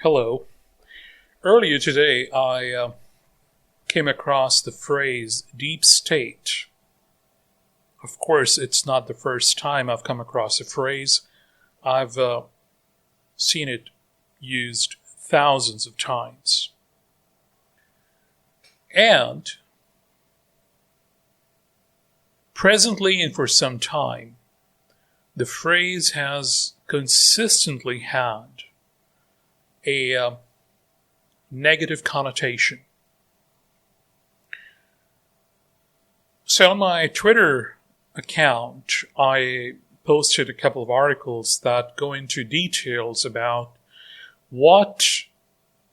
Hello. Earlier today, I came across the phrase deep state. Of course, it's not the first time I've come across a phrase. I've seen it used thousands of times. And presently and for some time, the phrase has consistently had a negative connotation. So on my Twitter account, I posted a couple of articles that go into details about what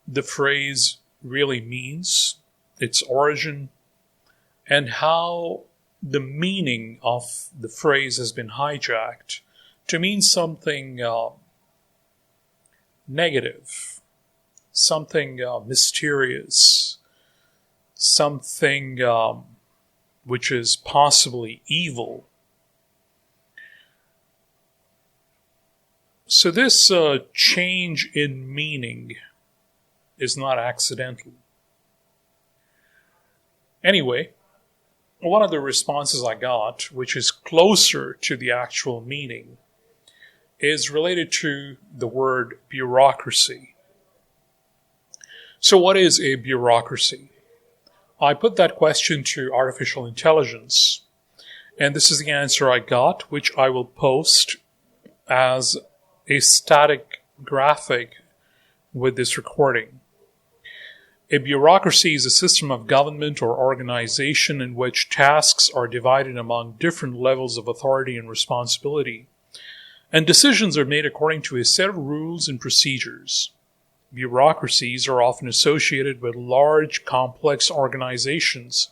the phrase really means, its origin, and how the meaning of the phrase has been hijacked to mean something negative, something mysterious, something which is possibly evil. So this change in meaning is not accidental. Anyway, one of the responses I got, which is closer to the actual meaning, is related to the word bureaucracy. So what is a bureaucracy? I put that question to artificial intelligence, and this is the answer I got, which I will post as a static graphic with this recording. A bureaucracy is a system of government or organization in which tasks are divided among different levels of authority and responsibility, and decisions are made according to a set of rules and procedures. Bureaucracies are often associated with large, complex organizations,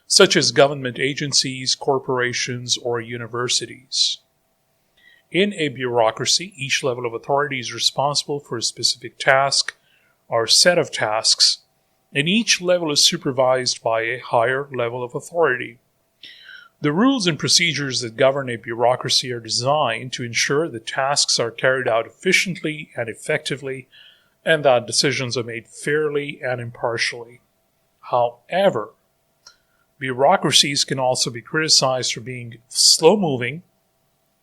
such as government agencies, corporations, or universities. In a bureaucracy, each level of authority is responsible for a specific task or set of tasks, and each level is supervised by a higher level of authority. The rules and procedures that govern a bureaucracy are designed to ensure that tasks are carried out efficiently and effectively, and that decisions are made fairly and impartially. However, bureaucracies can also be criticized for being slow-moving,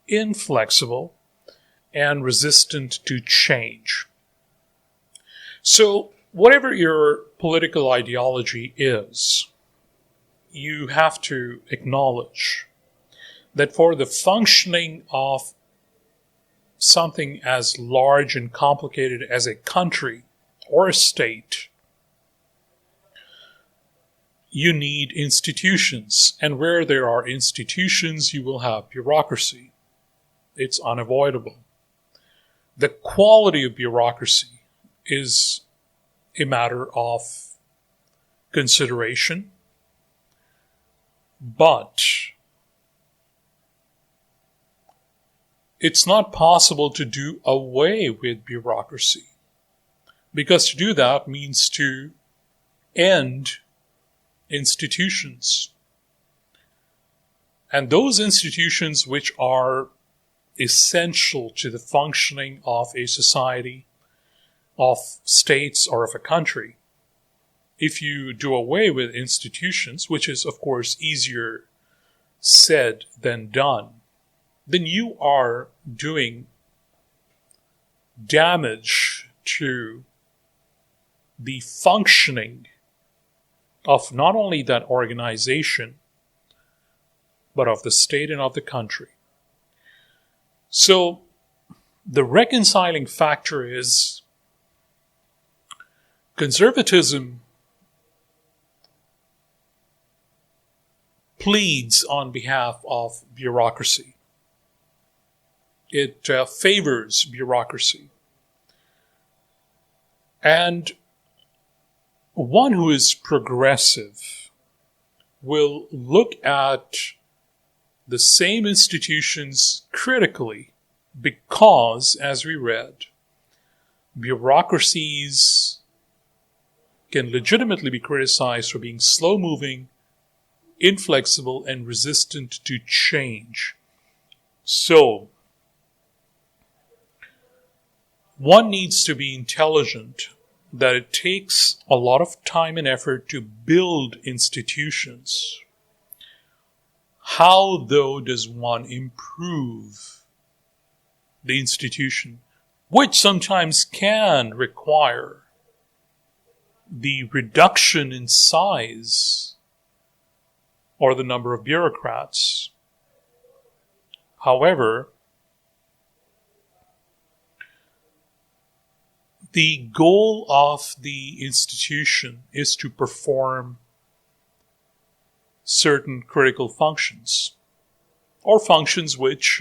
inflexible, and resistant to change. So, whatever your political ideology is, you have to acknowledge that for the functioning of something as large and complicated as a country or a state, you need institutions. And where there are institutions, you will have bureaucracy. It's unavoidable. The quality of bureaucracy is a matter of consideration, but it's not possible to do away with bureaucracy, because to do that means to end institutions. And those institutions which are essential to the functioning of a society, of states, or of a country, if you do away with institutions, which is of course easier said than done, then you are doing damage to the functioning of not only that organization, but of the state and of the country. So the reconciling factor is conservatism pleads on behalf of bureaucracy. It favors bureaucracy. And one who is progressive will look at the same institutions critically because, as we read, bureaucracies can legitimately be criticized for being slow-moving, inflexible, and resistant to change. So, one needs to be intelligent that it takes a lot of time and effort to build institutions. How, though, does one improve the institution, which sometimes can require the reduction in size or the number of bureaucrats? However, the goal of the institution is to perform certain critical functions, or functions which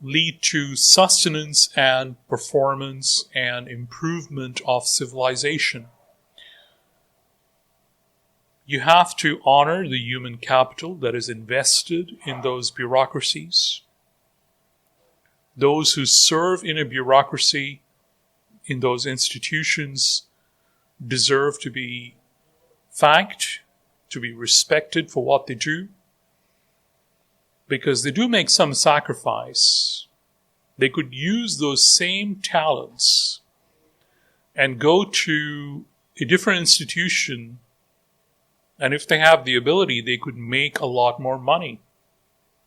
lead to sustenance and performance and improvement of civilization. You have to honor the human capital that is invested in those bureaucracies. Those who serve in a bureaucracy, in those institutions, deserve to be thanked, to be respected for what they do, because they do make some sacrifice. They could use those same talents and go to a different institution, and if they have the ability, they could make a lot more money.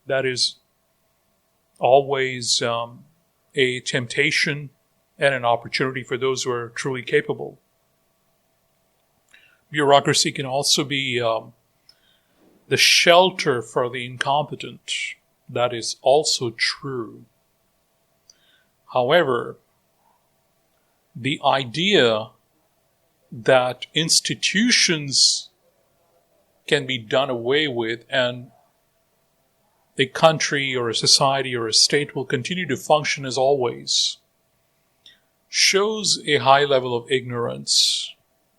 That is always a temptation and an opportunity for those who are truly capable. Bureaucracy can also be the shelter for the incompetent. That is also true. However, the idea that institutions can be done away with and a country or a society or a state will continue to function as always shows a high level of ignorance,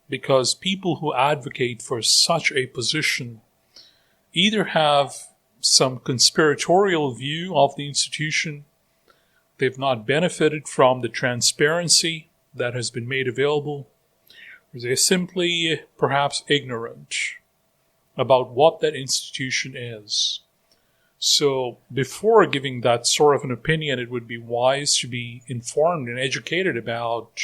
because people who advocate for such a position either have some conspiratorial view of the institution, they've not benefited from the transparency that has been made available, or they're simply perhaps ignorant about what that institution is. So before giving that sort of an opinion, it would be wise to be informed and educated about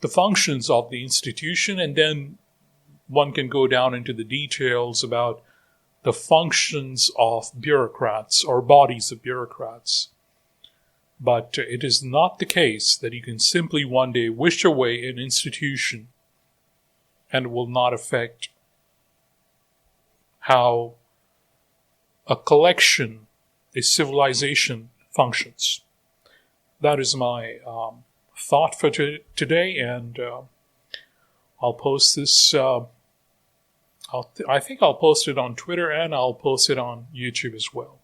the functions of the institution, and then one can go down into the details about the functions of bureaucrats or bodies of bureaucrats. But it is not the case that you can simply one day wish away an institution and it will not affect how a collection, a civilization functions. That is my thought for today, and I'll post this. I think I'll post it on Twitter, and I'll post it on YouTube as well.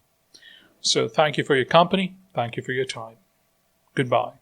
So thank you for your company. Thank you for your time. Goodbye.